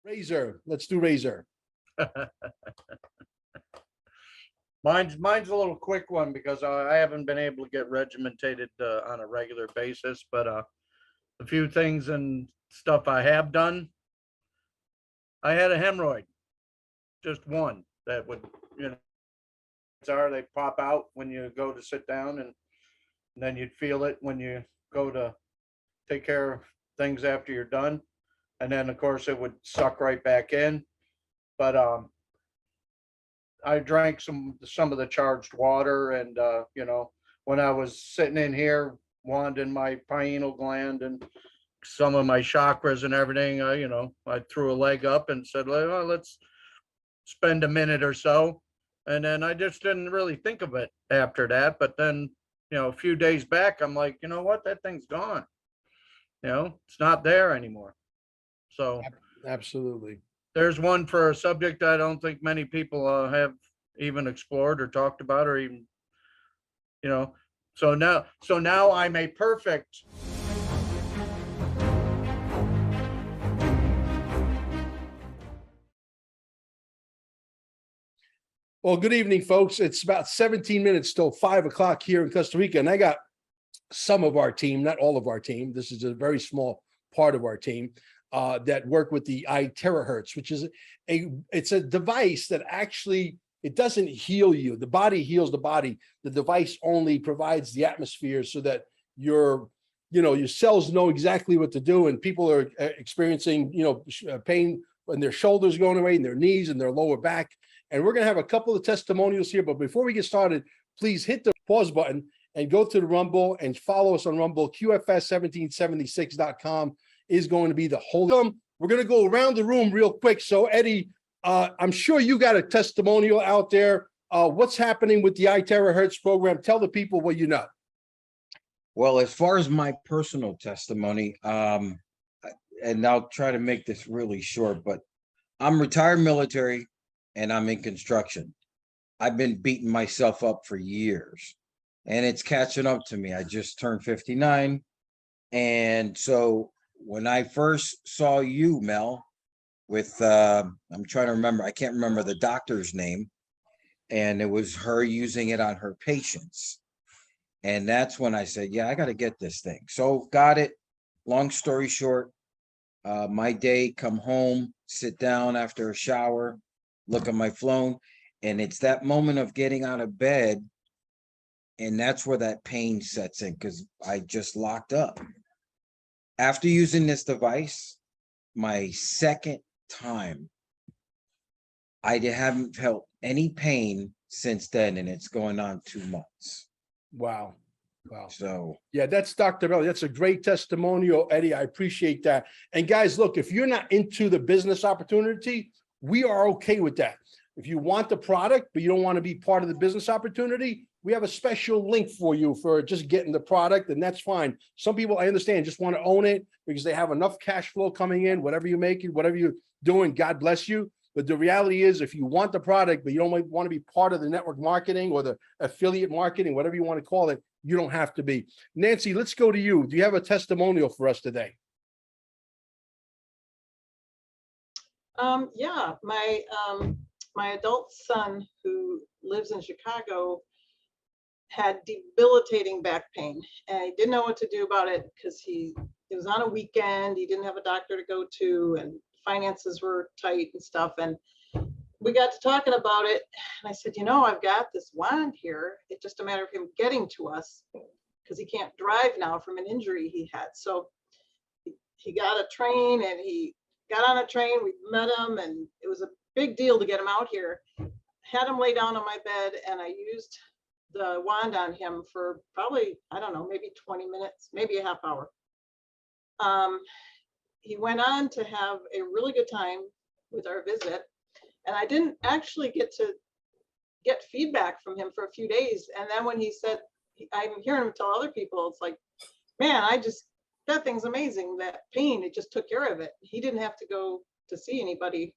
Razor. Let's do Razor. Mine's a little quick one because I haven't been able to get regimented on a regular basis, but a few things and stuff I have done. I had a hemorrhoid, just one that would, they pop out when you go to sit down, and then you'd feel it when you go to take care of things after you're done. And then of course it would suck right back in. But I drank some of the charged water, and when I was sitting in here wanding my pineal gland and some of my chakras and everything, I threw a leg up and said, well, let's spend a minute or so. And then I just didn't really think of it after that. But then, a few days back, I'm like, you know what, that thing's gone. It's not there anymore. So absolutely. There's one for a subject I don't think many people have even explored or talked about, or even, so now I'm a perfect. Well, good evening, folks. It's about 17 minutes till 5 o'clock here in Costa Rica, and I got some of our team, not all of our team. This is a very small part of our team that work with the iTeracare, which is it's a device that actually, it doesn't heal you. The body heals the body. The device only provides the atmosphere so that your cells know exactly what to do. And people are experiencing, pain in their shoulders going away, in their knees and their lower back. And we're going to have a couple of testimonials here. But before we get started, please hit the pause button and go to the Rumble and follow us on Rumble. QFS1776.com is going to be the whole. We're going to go around the room real quick. So Eddie, I'm sure you got a testimonial out there. What's happening with the iTeracare program? Tell the people what you know. Well, as far as my personal testimony, and I'll try to make this really short, but I'm retired military and I'm in construction. I've been beating myself up for years and it's catching up to me. I just turned 59. And so when I first saw you, Mel, with, I'm trying to remember, I can't remember the doctor's name, and it was her using it on her patients. And that's when I said, yeah, I got to get this thing. So got it. Long story short, my day, come home, sit down after a shower, look at my phone, and it's that moment of getting out of bed. And that's where that pain sets in because I just locked up. After using this device, my second time, I haven't felt any pain since then, and it's going on 2 months. Wow. Wow. So yeah, that's Dr. Belli. That's a great testimonial, Eddie. I appreciate that. And guys, look, if you're not into the business opportunity, we are okay with that. If you want the product, but you don't want to be part of the business opportunity, we have a special link for you for just getting the product, and that's fine. Some people, I understand, just want to own it because they have enough cash flow coming in, whatever you're making, whatever you're doing, God bless you. But the reality is, if you want the product, but you don't want to be part of the network marketing or the affiliate marketing, whatever you want to call it, you don't have to be. Nancy, let's go to you. Do you have a testimonial for us today? Yeah, my adult son who lives in Chicago had debilitating back pain, and he didn't know what to do about it because it was on a weekend. He didn't have a doctor to go to, and finances were tight and stuff. And we got to talking about it, and I said, I've got this wand here. It's just a matter of him getting to us because he can't drive now from an injury he had. So he got a train, and he got on a train. We met him, and it was a big deal to get him out here. Had him lay down on my bed, and I used the wand on him for probably, I don't know, maybe 20 minutes, maybe a half hour. He went on to have a really good time with our visit, and I didn't actually get to get feedback from him for a few days. And then when he said, I'm hearing him tell other people, it's like, man, that thing's amazing. That pain, it just took care of it. He didn't have to go to see anybody,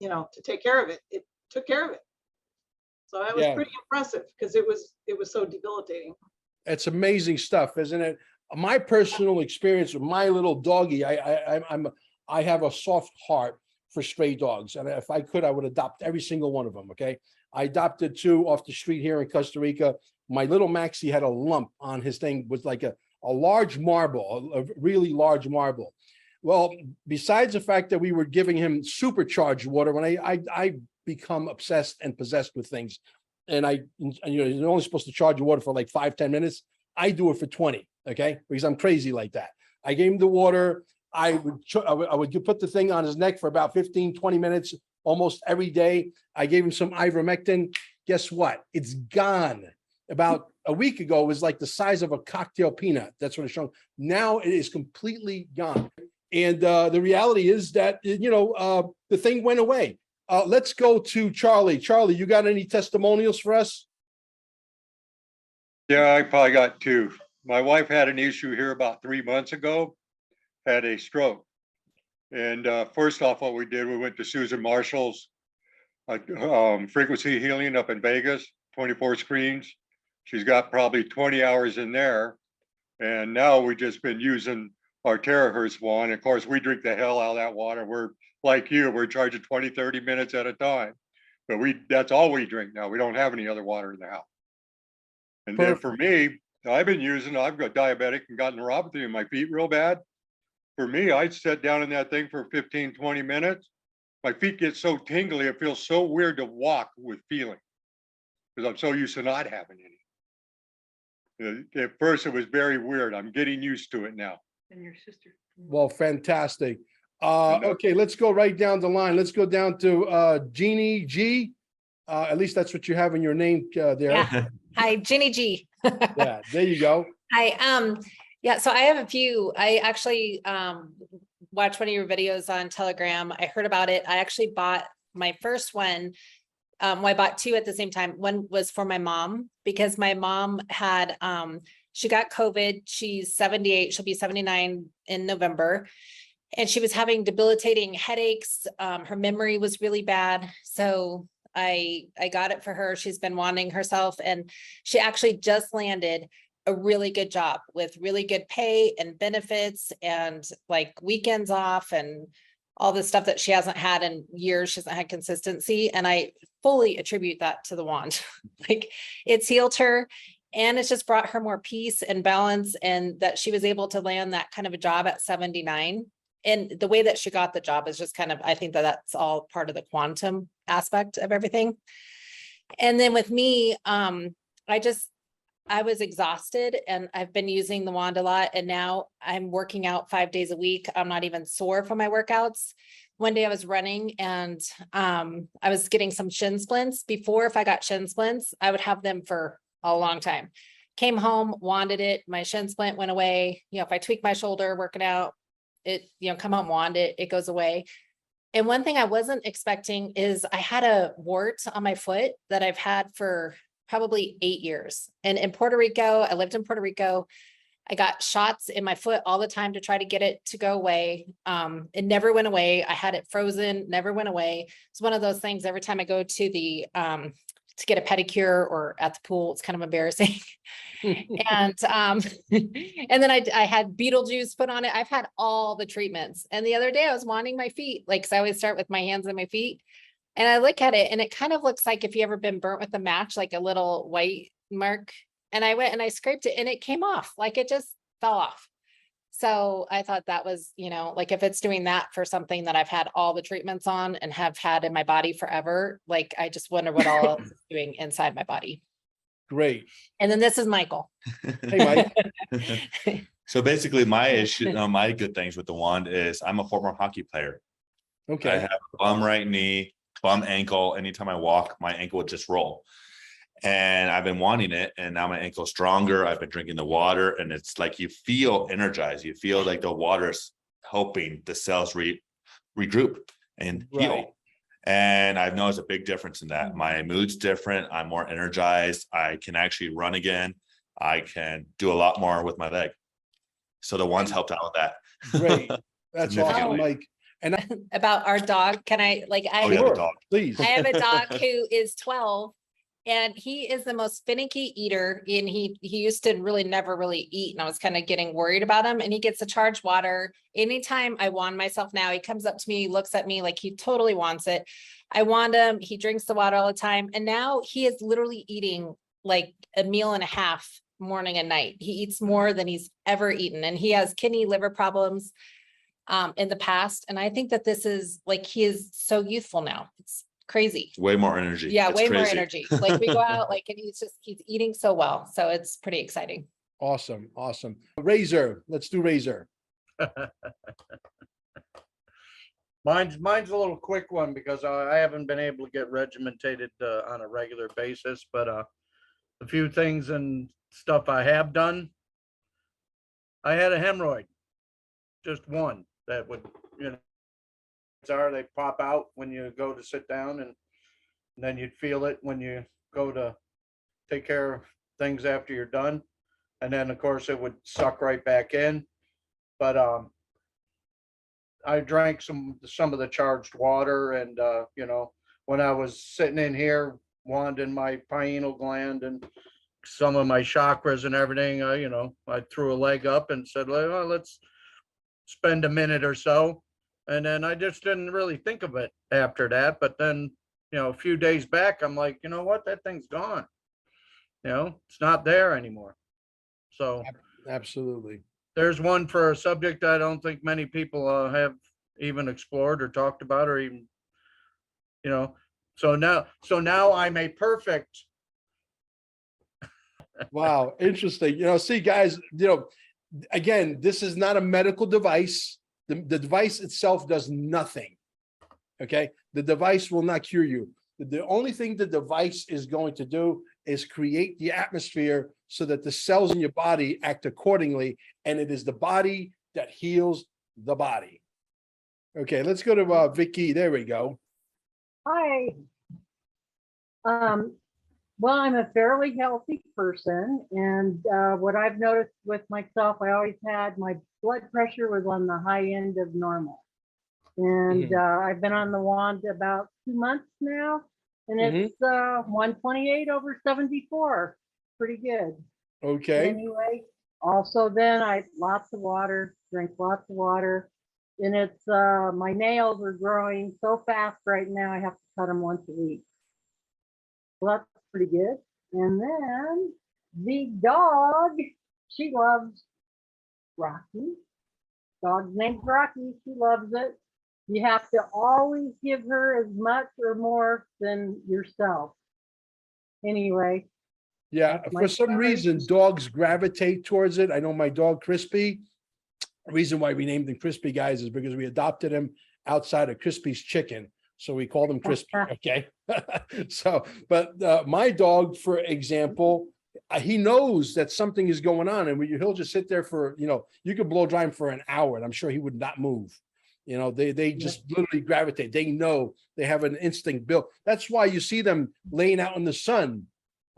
to take care of it. It took care of it. So that was pretty impressive because it was so debilitating. It's amazing stuff, isn't it? My personal experience with my little doggy, I have a soft heart for stray dogs. And if I could, I would adopt every single one of them. Okay. I adopted 2 off the street here in Costa Rica. My little Maxie had a lump on his thing, was like a large marble, a really large marble. Well, besides the fact that we were giving him supercharged water, when I become obsessed and possessed with things, and you're only supposed to charge your water for like 5-10 minutes. I do it for 20, okay? Because I'm crazy like that. I gave him the water. I would put the thing on his neck for about 15-20 minutes almost every day. I gave him some ivermectin. Guess what? It's gone. About a week ago, it was like the size of a cocktail peanut. That's what it's showing. Now it is completely gone. And the reality is that, the thing went away. Let's go to Charlie. Charlie, you got any testimonials for us? Yeah, I probably got 2. My wife had an issue here about 3 months ago, had a stroke. And first off, what we did, we went to Susan Marshall's frequency healing up in Vegas, 24 screens. She's got probably 20 hours in there. And now we've just been using our terahertz wand. Of course, we drink the hell out of that water. We're like you, we're charging 20-30 minutes at a time. But that's all we drink now. We don't have any other water in the house. And then for me, I've got diabetic and got neuropathy in my feet real bad. For me, I'd sit down in that thing for 15-20 minutes. My feet get so tingly, it feels so weird to walk with feeling because I'm so used to not having any. At first, it was very weird. I'm getting used to it now. And your sister. Well, fantastic. Okay, let's go right down the line. Let's go down to Jeannie G. At least that's what you have in your name there. Yeah. Hi, Ginny G. Yeah, there you go. Hi. Yeah, so I have a few. I actually watched one of your videos on Telegram. I heard about it. I actually bought my first one. I bought 2 at the same time. One was for my mom because my mom had she got COVID. She's 78. She'll be 79 in November. And she was having debilitating headaches. Her memory was really bad. So I got it for her. She's been wanting herself, and she actually just landed a really good job with really good pay and benefits and like weekends off and all the stuff that she hasn't had in years. She hasn't had consistency. And I fully attribute that to the wand. Like it's healed her, and it's just brought her more peace and balance, and that she was able to land that kind of a job at 79. And the way that she got the job is just kind of, I think that that's all part of the quantum aspect of everything. And then with me, I was exhausted, and I've been using the wand a lot, and now I'm working out 5 days a week. I'm not even sore from my workouts. One day I was running, and I was getting some shin splints. Before, if I got shin splints, I would have them for a long time. Came home, wanded it, my shin splint went away. If I tweak my shoulder working out, it, come home, wand it, it goes away. And one thing I wasn't expecting is I had a wart on my foot that I've had for probably 8 years. And in Puerto Rico, I lived in Puerto Rico. I got shots in my foot all the time to try to get it to go away. It never went away. I had it frozen, never went away. It's one of those things, every time I go to the, to get a pedicure or at the pool, it's kind of embarrassing. And and then I had Beetlejuice put on it. I've had all the treatments. And the other day I was wanding my feet, like, cause I always start with my hands and my feet. And I look at it, and it kind of looks like if you ever been burnt with a match, like a little white mark. And I went and I scraped it, and it came off, like it just fell off. So I thought that was, like if it's doing that for something that I've had all the treatments on and have had in my body forever, like I just wonder what all else is doing inside my body. Great. And then this is Michael. Hey, Mike. So basically my issue, my good things with the wand is I'm a former hockey player. I Okay. have a bum right knee, bum ankle. Anytime I walk, my ankle would just roll. And I've been wanting it, and now my ankle's stronger. I've been drinking the water, and it's like you feel energized. You feel like the water's helping the cells regroup and heal. Right. And I've noticed a big difference in that. My mood's different. I'm more energized. I can actually run again. I can do a lot more with my leg. So the one's helped out with that. Great. That's awesome, Significantly. Mike. About our dog. Can I, Oh yeah, the Sure. dog. Please. I have a dog who is 12, And he is the most finicky eater, and he used to really never really eat, and I was kind of getting worried about him. And he gets a charged water. Anytime I wand myself now, he comes up to me, looks at me like he totally wants it. I wand him, he drinks the water all the time. And now he is literally eating like a meal and a half morning and night. He eats more than he's ever eaten, and he has kidney liver problems in the past. And I think that this is like, he is so youthful now. It's crazy. Way more energy. Yeah, It's way more crazy. energy. Like we go out, like, and he's eating so well. So it's pretty exciting. Awesome. Awesome. Razor. Let's do Razor. Mine's a little quick one because I haven't been able to get regimentated on a regular basis, but a few things and stuff I have done. I had a hemorrhoid, just one that would, they pop out when you go to sit down, and then you'd feel it when you go to take care of things after you're done. And then of course it would suck right back in. But I drank some of the charged water, and when I was sitting in here wanding my pineal gland and some of my chakras and everything, I threw a leg up and said, well, let's spend a minute or so. And then I just didn't really think of it after that. But then, a few days back, I'm like, you know what, that thing's gone. It's not there anymore. So Absolutely. there's one for a subject I don't think many people have even explored or talked about, or even, so now I'm a perfect. Wow. Interesting. See, guys, again, this is not a medical device. The device itself does nothing. Okay. The device will not cure you. The only thing the device is going to do is create the atmosphere so that the cells in your body act accordingly. And it is the body that heals the body. Okay. Let's go to Vicky. There we go. Hi. Well, I'm a fairly healthy person, and what I've noticed with myself, I always had my blood pressure was on the high end of normal. And I've been on the wand about 2 months now, and it's 128/74. Pretty good. Okay. Anyway, also then lots of water, drink lots of water. And it's my nails are growing so fast right now, I have to cut them once a week. Well, that's pretty good. And then the dog, she loves Rocky. Dog's name's Rocky. She loves it. You have to always give her as much or more than yourself. Anyway. Yeah, for some reason, dogs gravitate towards it. I know my dog Crispy. The reason why we named him Crispy, guys, is because we adopted him outside of Crispy's chicken. So we called him Crispy. Okay. So, but my dog, for example, he knows that something is going on, and he'll just sit there for, you could blow dry him for an hour and I'm sure he would not move. They just literally gravitate. They know, they have an instinct built. That's why you see them laying out in the sun.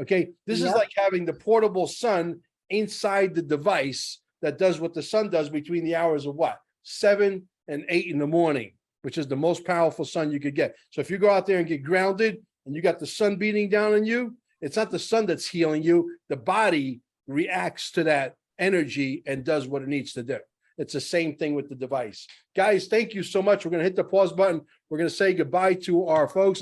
Okay. This is like having the portable sun inside the device that does what the sun does between the hours of 7 and 8 in the morning, which is the most powerful sun you could get. So if you go out there and get grounded and you got the sun beating down on you, it's not the sun that's healing you. The body reacts to that energy and does what it needs to do. It's the same thing with the device. Guys, thank you so much. We're going to hit the pause button. We're going to say goodbye to our folks.